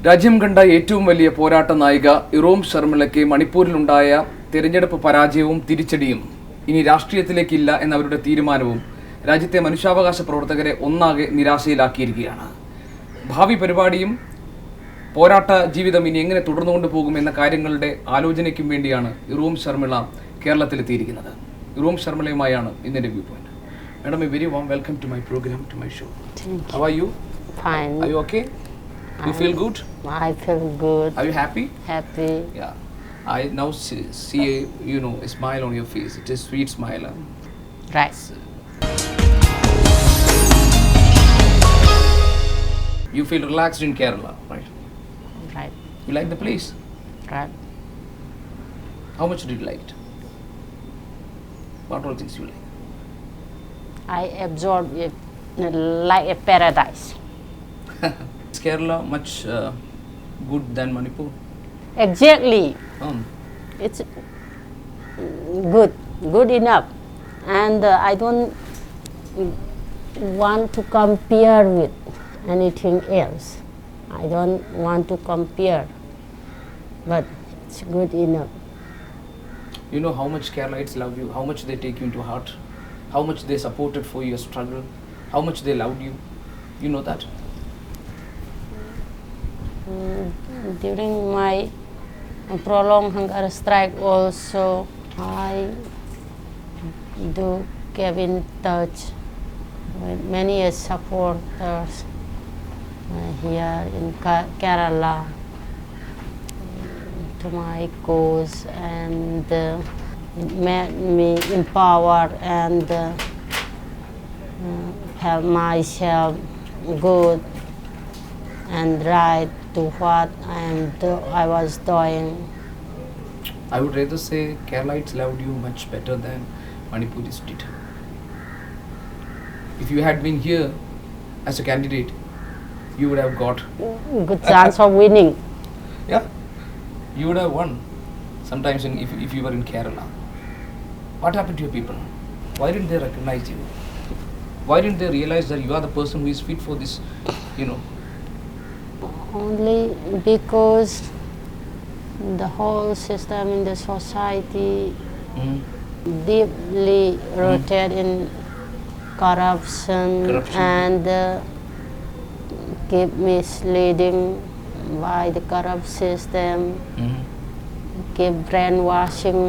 രാജ്യം കണ്ട ഏറ്റവും വലിയ പോരാട്ട നായിക ഇറോം ശർമിളയ്ക്ക് മണിപ്പൂരിലുണ്ടായ തെരഞ്ഞെടുപ്പ് പരാജയവും തിരിച്ചടിയും ഇനി രാഷ്ട്രീയത്തിലേക്കില്ല എന്ന അവരുടെ തീരുമാനവും രാജ്യത്തെ മനുഷ്യാവകാശ പ്രവർത്തകരെ ഒന്നാകെ നിരാശയിലാക്കിയിരിക്കുകയാണ്. ഭാവി പരിപാടിയും പോരാട്ട ജീവിതം ഇനി എങ്ങനെ തുടർന്നുകൊണ്ട് പോകും എന്ന കാര്യങ്ങളുടെ ആലോചനയ്ക്കും വേണ്ടിയാണ് ഇറോം ശർമിള കേരളത്തിലെത്തിയിരിക്കുന്നത്. ഇറോം ശർമിളയുമായാണ് ഇന്നത്തെ view point. Madam, a very warm welcome to my program, to my show. Thank you. How are you? Fine. Are you okay? You feel good? I feel good. Are you happy? Happy. Yeah. I now see a smile on your face. It is a sweet smile. Right. You feel relaxed in Kerala, right? Right. You like the place? Right. How much did you like it? What all things you like? I absorb it like a paradise. Is Kerala much good than Manipur? Exactly. It's good enough. And I don't want to compare with anything else. I don't want to compare, but it's good enough. You know how much Keralites love you, how much they take you into heart, how much they supported for your struggle, how much they loved you. You know that? During my prolonged hunger strike also, I do keep in touch with many supporters here in Kerala to my cause, and it made me empowered and help myself good and right to what I was doing. I would rather say Keralites loved you much better than Manipuris did. If you had been here as a candidate, you would have got Good chance of winning. yeah, you would have won. Sometimes if you were in Kerala, what happened to your people? Why didn't they recognize you? Why didn't they realize that you are the person who is fit for this? Only because the whole system in the society deeply rooted in corruption. And keep misleading by the corrupt system, keep brainwashing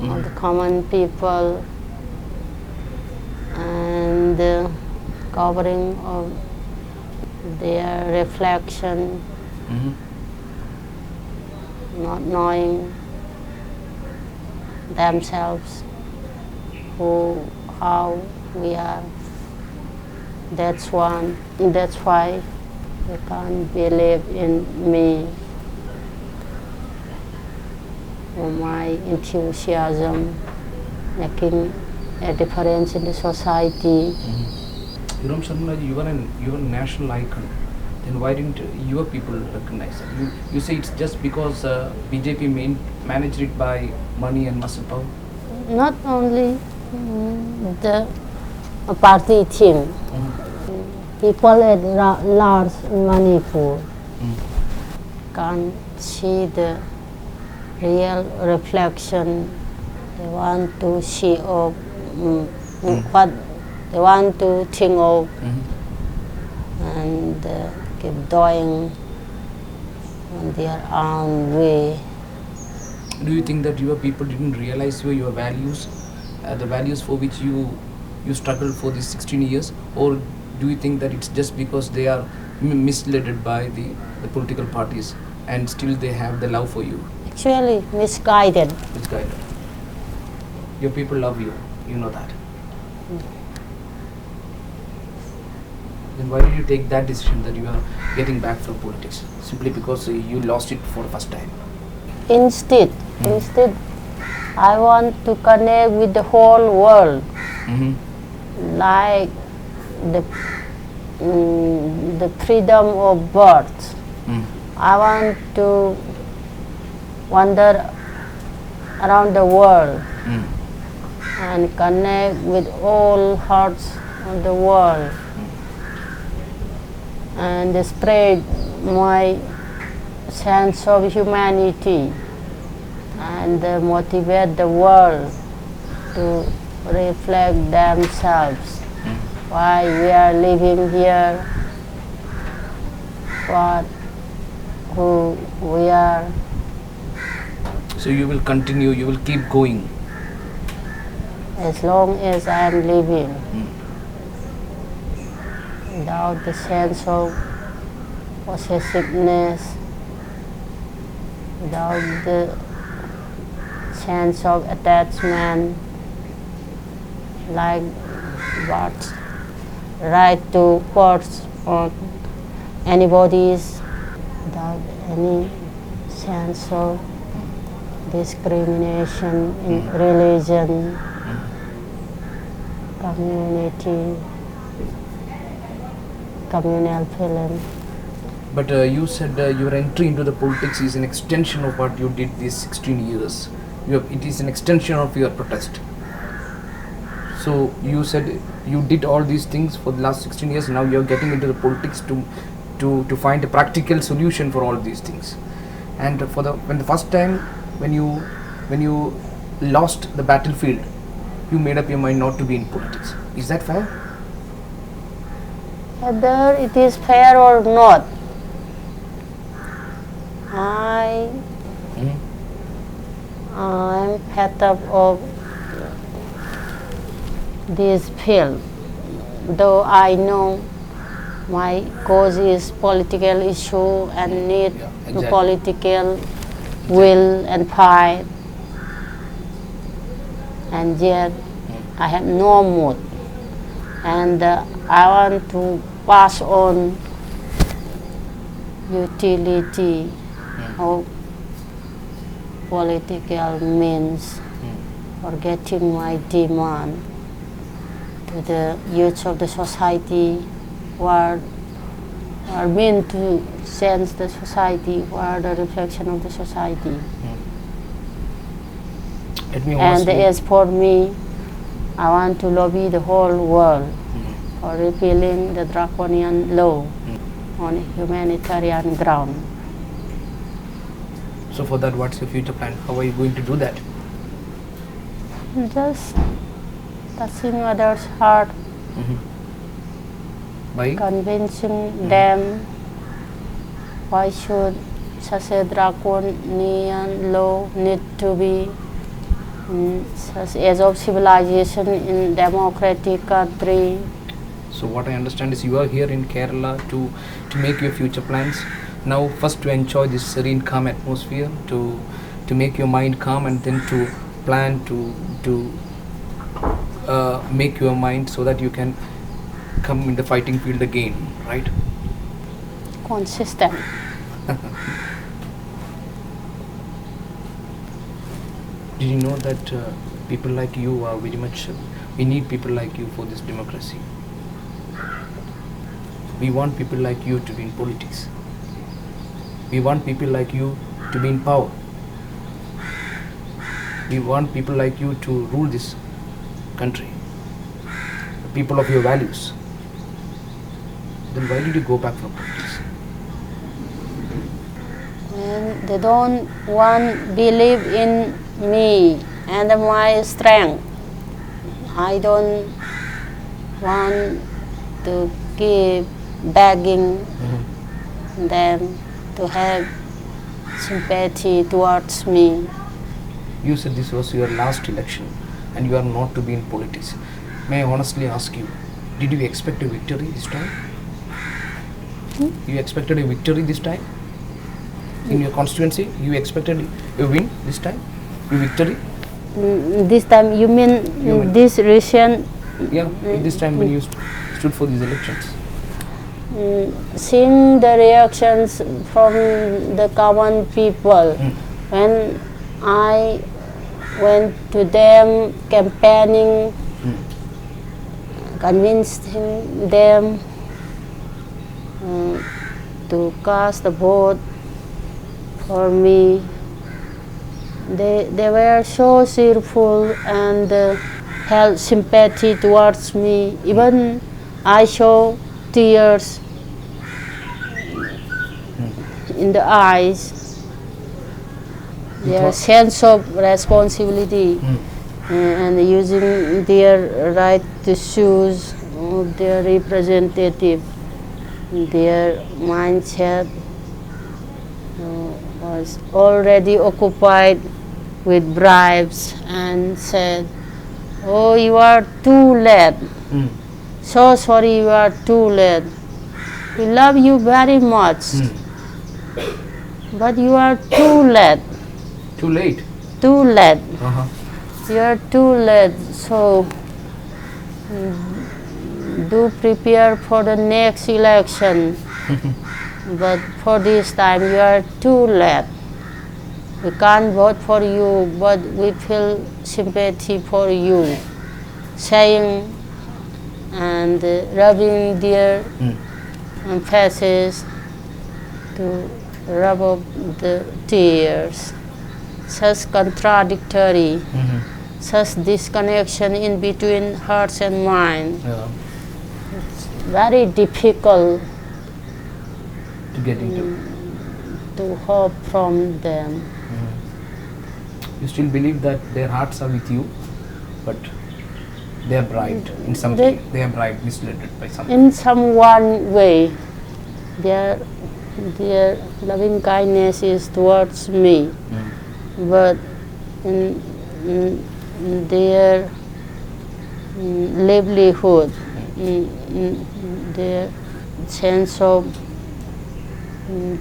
of the common people, and covering of their reflection, not knowing themselves how we are. That's why they can't believe in me or my enthusiasm making a difference in the society. Irom Chanu, you are a national icon. Then why didn't your people recognize it? You say it's just because BJP managed it by money and muscle power? Not only the party thing. People at large in Manipur can't see the real reflection. They want to see of what they want to think of, and keep doing on their own way. Do you think that your people didn't realize your values, the values for which you struggled for these 16 years? Or do you think that it's just because they are misled by the political parties and still they have the love for you? Actually, misguided. Misguided. Your people love you, you know that. Then why did you take that decision that you are getting back from politics? Simply because you lost it for the first time? Instead, I want to connect with the whole world, like the freedom of birth. I want to wander around the world and connect with all hearts of the world and spread my sense of humanity and motivate the world to reflect themselves why we are living here, who we are. So you will continue, you will keep going. As long as I am living, without the sense of possessiveness, without the sense of attachment, like what right to force on anybody's, without any sense of discrimination in religion, community, communal feeling. But you said your entry into the politics is an extension of what you did these 16 years. It is an extension of your protest. So you said you did all these things for the last 16 years. Now you are getting into the politics to find a practical solution for all these things. And when the first time when you lost the battlefield, you made up your mind not to be in politics. Is that fair? Whether it is fair or not, I'm fed up of this field. Though I know my cause is political issue and need exactly. political will and fight, and yet I have no mood, and I want to pass on utility of political means for getting my demand to the youth of the society who are meant to sense the society, who are the reflection of the society. And as for me, I want to lobby the whole world for repealing the draconian law on humanitarian ground. So for that, what's your future plan? How are you going to do that? Just touching others' heart, By? convincing them why should such a draconian law need to be such as of civilization in democratic country. So what I understand is you are here in Kerala to make your future plans. Now first to enjoy this serene calm atmosphere, to make your mind calm, and then to plan to make your mind so that you can come in the fighting field again, right? Consistent. Did you know that people like you are very much, we need people like you for this democracy. We want people like you to be in politics. We want people like you to be in power. We want people like you to rule this country. People of your values. Then why did you go back from politics? And they don't believe in me and my strength. I don't want to keep begging them to have sympathy towards me. You said this was your last election and you are not to be in politics. May I honestly ask you, did you expect a victory this time? You expected a victory this time? In your constituency, you expected a win this time? A victory? This time, you mean this recent? Yeah, this time when you stood for these elections. Seeing the reactions from the common people, when I went to them campaigning, convincing them to cast a vote for me, they were so cheerful and held sympathy towards me. Even I saw tears in the eyes, their sense of responsibility, and using their right to choose their representative, their mindset was already occupied with bribes and said, "Oh, you are too late. So sorry, you are too late. We love you very much, but you are too late. Too late. Too late. Uh-huh. You are too late. So do prepare for the next election. But for this time, you are too late. We can't vote for you, but we feel sympathy for you," saying and rubbing their faces to rub off the tears. Such contradictory, such disconnection in between hearts and mind. Yeah. It's very difficult To get into. to hope from them. You still believe that their hearts are with you, but they are bribed in some They- way. They are bribed, misled by something. In some one way, their loving kindness is towards me, but in their livelihood, in their sense of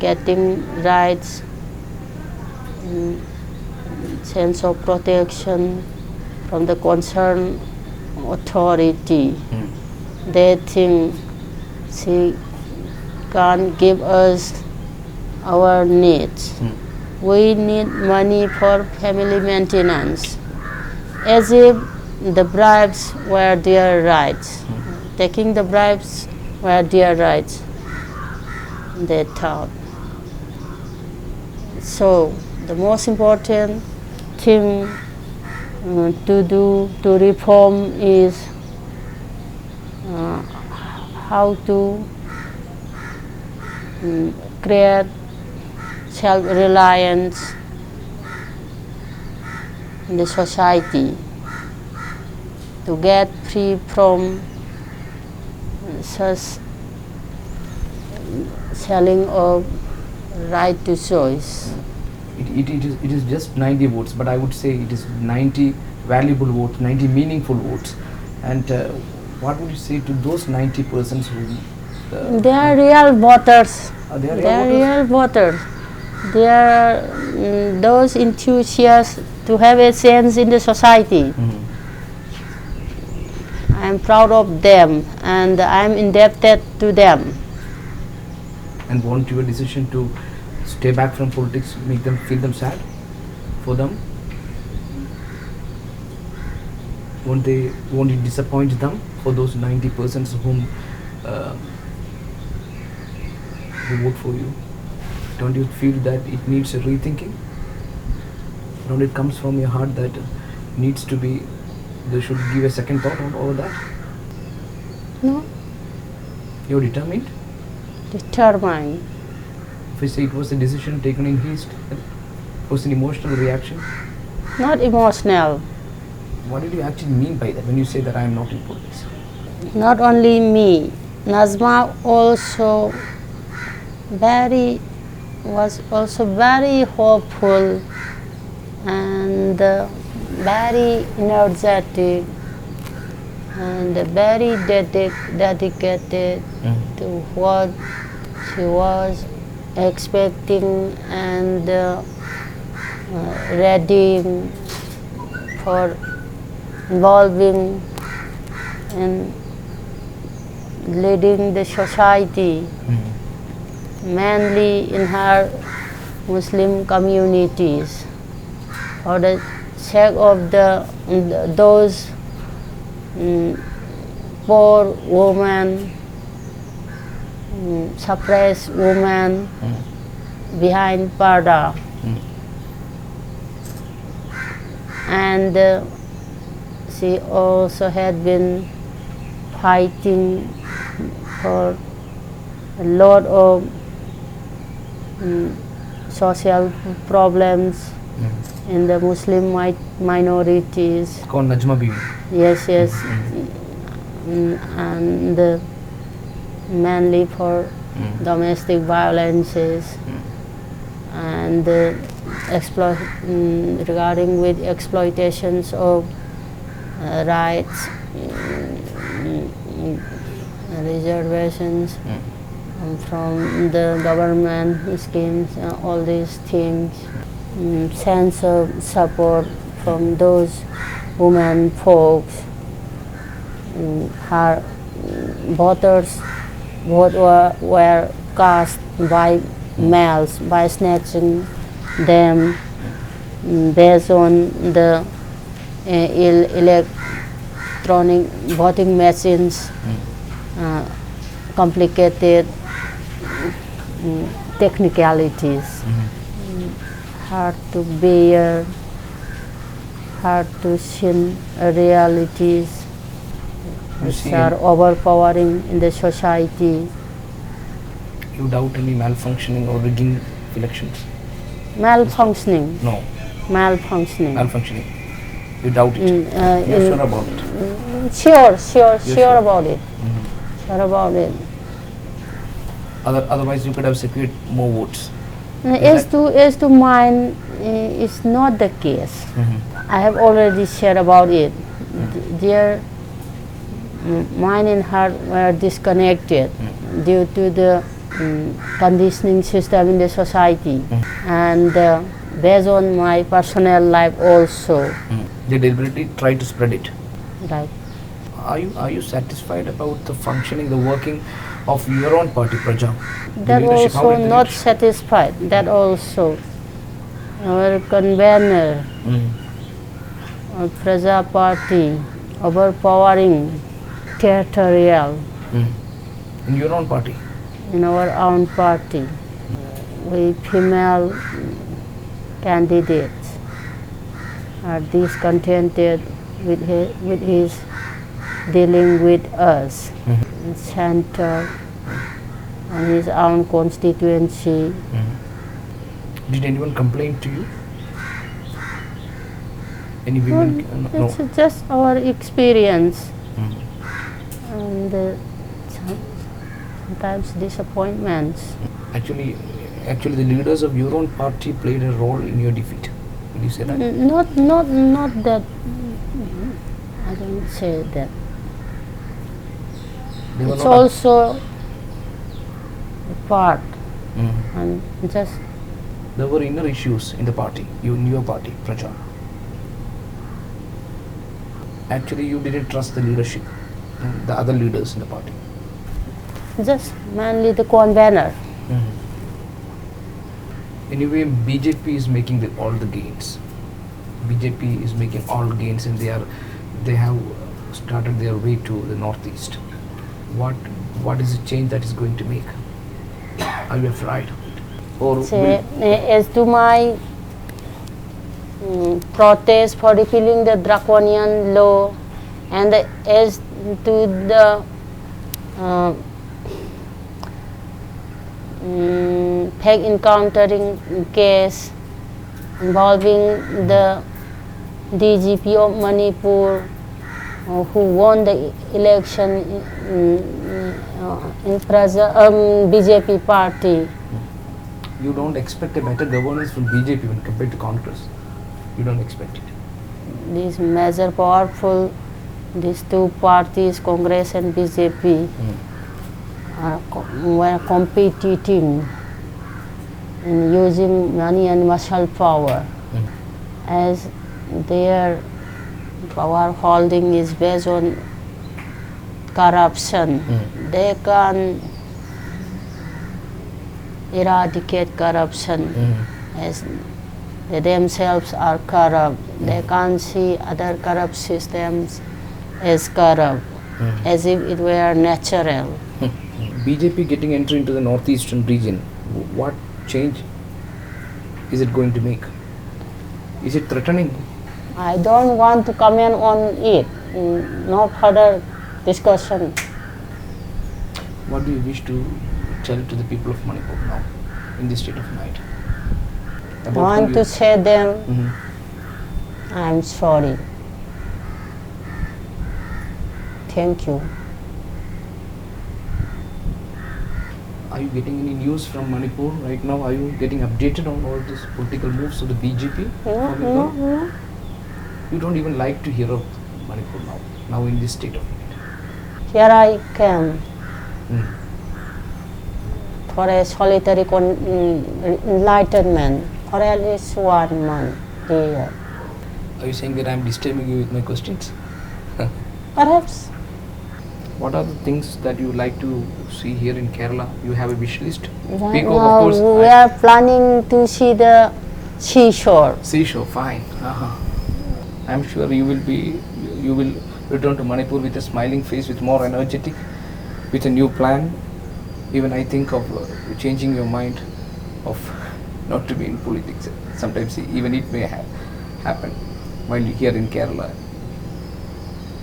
getting rights, sense of protection from the concerned authority. They think she can't give us our needs. We need money for family maintenance, as if the bribes were their rights. Taking the bribes were their rights, they thought. So the most important thing to do to reform is how to create self-reliance in the society, to get free from such selling of right to choice. It is just 90 votes, but I would say it is 90 valuable votes, 90 meaningful votes. And what would you say to those 90% who... They are real voters. They are They are real voters. They are those enthusiasts to have a sense in the society. I am proud of them and I am indebted to them. And won't your decision to stay back from politics make them feel them sad for them? Won't it disappoint them for those 90% whom who vote for you? Don't you feel that it needs a rethinking? Don't it comes from your heart that needs to be, they should give a second thought on all that? No, You're determined? determined. If I say it was a decision taken in haste, it was an emotional reaction. Not emotional. What did you actually mean by that when you say that I am not in politics? Not only me, Nazma also was also very hopeful and very energetic and very dedicated to what she was expecting and ready for involving in leading the society, mainly in her Muslim communities, for the sake of those poor women, suppressed women behind Parda. And she also had been fighting for a lot of social problems in the Muslim minorities. It's called Najma Bibi. Yes, yes. And mainly for domestic violences and regarding with exploitations of rights, reservations from the government schemes, all these things, sense of support from those women folks. Her voters were cast by males by snatching them based on the electronic voting machines, complicated technicalities, hard to bear, hard to see realities which are overpowering in the society. You doubt any malfunctioning or rigging elections? Malfunctioning. No. Malfunctioning. Malfunctioning. You doubt it. You're sure about it. Sure about it. Sure about it. Otherwise, you could have secured more votes. As to mine, is not the case. I have already shared about it. Their mind and heart were disconnected due to the conditioning system in the society, and based on my personal life also. They deliberately try to spread it. Right. Are you satisfied about the functioning, the working of your own party, Praja? That also not satisfied. That also our convener of Praja Party overpowering, territorial. In your own party? In our own party, we female candidates are discontented with his dealing with us, center and his own constituency. Did anyone complain to you? Any women? Well, it's just our experience, and sometimes disappointments. Actually, the leaders of your own party played a role in your defeat. Will you say that? Not that. I don't say that. It's also a part, and just. There were inner issues in the party, in your party, Praja. Actually, you didn't trust the leadership, the other leaders in the party. Just mainly the convener. Anyway, BJP is making all the gains. BJP is making all gains, and they have started their way to the northeast. What is the change that is going to make? Are you afraid? Or as to my protest for repealing the draconian law, and as to the peg encountering case involving the DGP of Manipur, who won the election in BJP party. You don't expect a better governance from BJP when compared to Congress. You don't expect it. These major powerful, these two parties, Congress and BJP, were competing in using money and muscle power. As their power holding is based on corruption, they can eradicate corruption as they themselves are corrupt. They can't see other corrupt systems as corrupt, as if it were natural. BJP getting entry into the northeastern region, what change is it going to make? Is it threatening? I don't want to comment on it. No further discussion. What do you wish to tell to the people of Manipur now in this state of mind? I want to say them, Mm-hmm. I'm sorry. Thank you. Are you getting any news from Manipur right now? Are you getting updated on all these political moves of the BJP? No. You don't even like to hear of Manipur now in this state of mind. Here I came Mm. for a solitary enlightenment for at least 1 month here. Are you saying that I'm disturbing you with my questions? Perhaps. What are the things that you like to see here in Kerala? You have a wish list? Right Peacock, now of course. we are planning to see the seashore. Seashore, fine. I'm sure you will return to Manipur with a smiling face, with more energetic, with a new plan. Even I think of changing your mind of not to be in politics. Sometimes even it may happen while you're here in Kerala.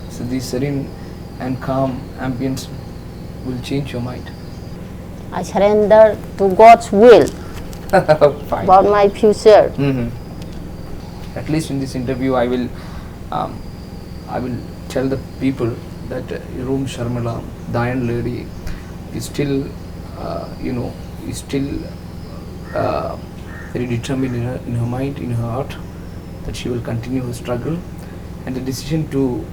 So this serene and calm ambience will change your mind. I surrender to God's will Fine. about my future. Mm-hmm. At least in this interview, I will tell the people that Irom Sharmila, the Iron Lady, is still, is still very determined in her mind, in her heart, that she will continue her struggle, and the decision to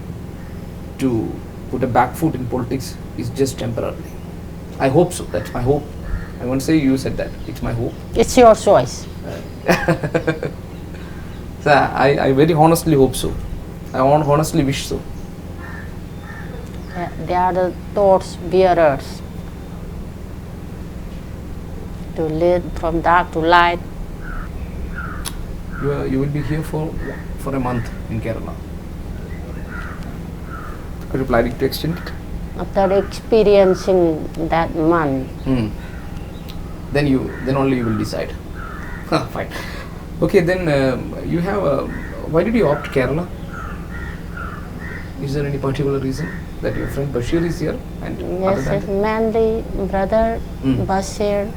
put a back foot in politics is just temporarily. I hope so. That's my hope. I won't say you said that. It's my hope. It's your choice. So I very honestly hope so. I honestly wish so. They are the thoughts bearers to lead from dark to light. You will be here for a month in Kerala. Are you planning to extend it? After experiencing that month, Then only you will decide. Fine. Okay, then you have. Why did you opt Kerala? Is there any particular reason that your friend Bashir is here? And other yes, than it's mainly brother Bashir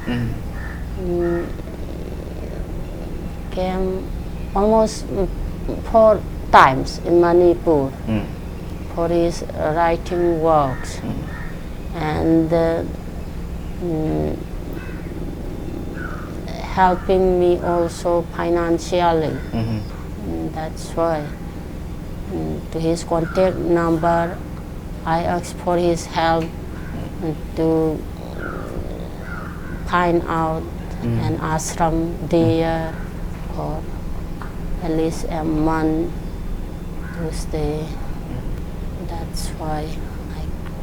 came almost 4 times in Manipur for his writing works and helping me also financially. That's why to his contact number I asked for his help to find out an ashram there for at least a month to stay. That's why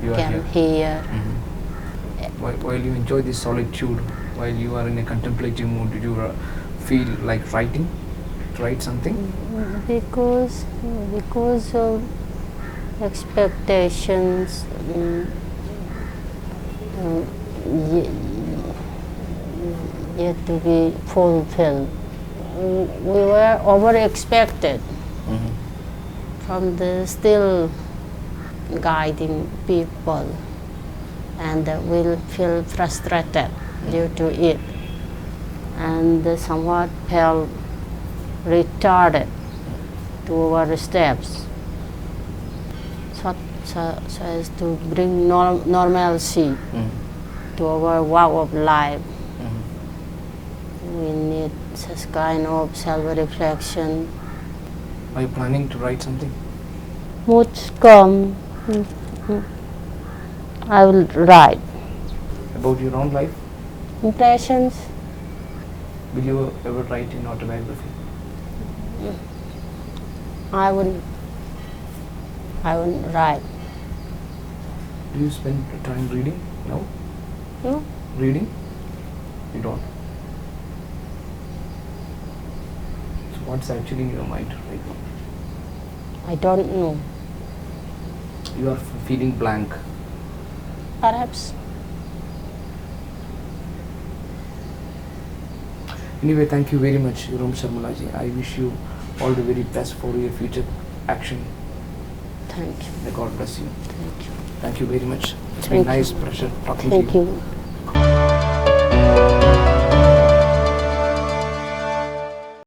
You I are came here. While you enjoy this solitude, while you are in a contemplative mood, did you feel like writing? To write something? Because of expectations yet to be fulfilled. We were over-expected from the still guiding people, and we'll feel frustrated due to it, and somewhat felt retarded to our steps, so as to bring normalcy to our walk of life. We need such kind of self-reflection. Are you planning to write something? Moods come, I will write. About your own life? Impressions, Will you ever write an autobiography? I wouldn't write. Do you spend time reading? No? No? Reading? You don't? So what's actually in your mind right now? I don't know. You are feeling blank. Perhaps. Anyway, thank you very much, Irom Sharmila ji. I wish you all the very best for your future action. Thank you. May God bless you. Thank you. Thank you very much. It's Thank been nice you. pleasure talking Thank to you. you.